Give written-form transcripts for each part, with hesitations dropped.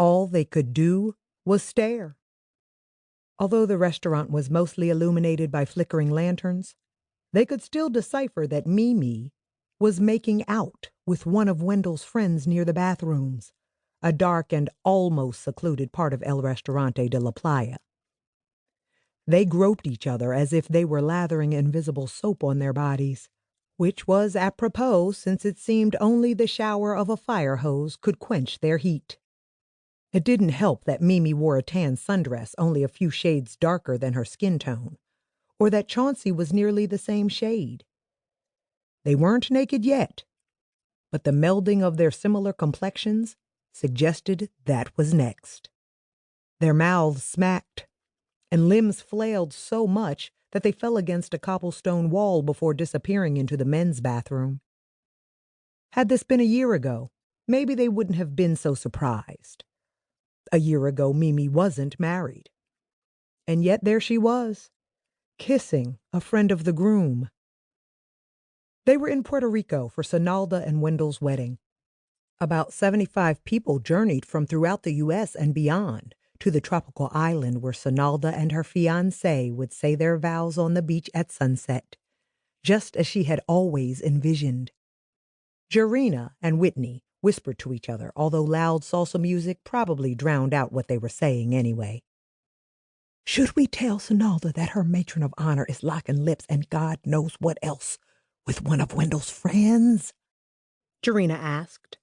All they could do was stare. Although the restaurant was mostly illuminated by flickering lanterns, they could still decipher that Mimi was making out with one of Wendell's friends near the bathrooms, a dark and almost secluded part of El Restaurante de la Playa. They groped each other as if they were lathering invisible soap on their bodies, which was apropos since it seemed only the shower of a fire hose could quench their heat. It didn't help that Mimi wore a tan sundress only a few shades darker than her skin tone, or that Chauncey was nearly the same shade. They weren't naked yet, but the melding of their similar complexions suggested that was next. Their mouths smacked, and limbs flailed so much that they fell against a cobblestone wall before disappearing into the men's bathroom. Had this been a year ago, maybe they wouldn't have been so surprised. A year ago, Mimi wasn't married. And yet there she was, kissing a friend of the groom. They were in Puerto Rico for Senalda and Wendell's wedding. About 75 people journeyed from throughout the U.S. and beyond to the tropical island where Senalda and her fiancé would say their vows on the beach at sunset, just as she had always envisioned. Jarena and Whitney whispered to each other, although loud salsa music probably drowned out what they were saying anyway. "Should we tell Senalda that her matron of honor is locking lips and God knows what else with one of Wendell's friends?" Jarena asked,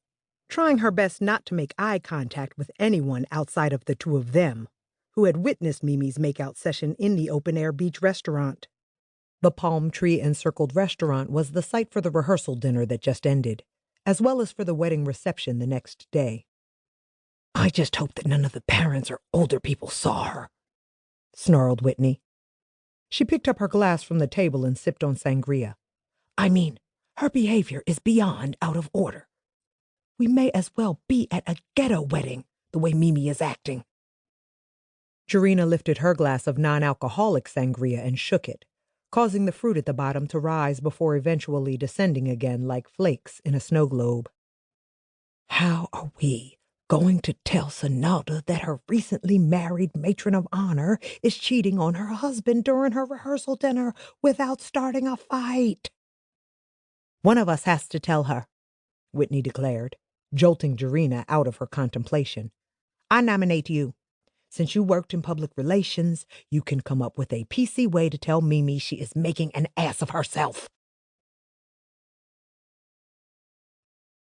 trying her best not to make eye contact with anyone outside of the two of them, who had witnessed Mimi's makeout session in the open-air beach restaurant. The palm tree-encircled restaurant was the site for the rehearsal dinner that just ended, as well as for the wedding reception the next day. "I just hope that none of the parents or older people saw her," snarled Whitney. She picked up her glass from the table and sipped on sangria. "I mean, her behavior is beyond out of order. We may as well be at a ghetto wedding, the way Mimi is acting." Jarena lifted her glass of non-alcoholic sangria and shook it, causing the fruit at the bottom to rise before eventually descending again like flakes in a snow globe. "How are we going to tell Senalda that her recently married matron of honor is cheating on her husband during her rehearsal dinner without starting a fight?" "One of us has to tell her," Whitney declared, jolting Jarena out of her contemplation. "I nominate you. Since you worked in public relations, you can come up with a PC way to tell Mimi she is making an ass of herself."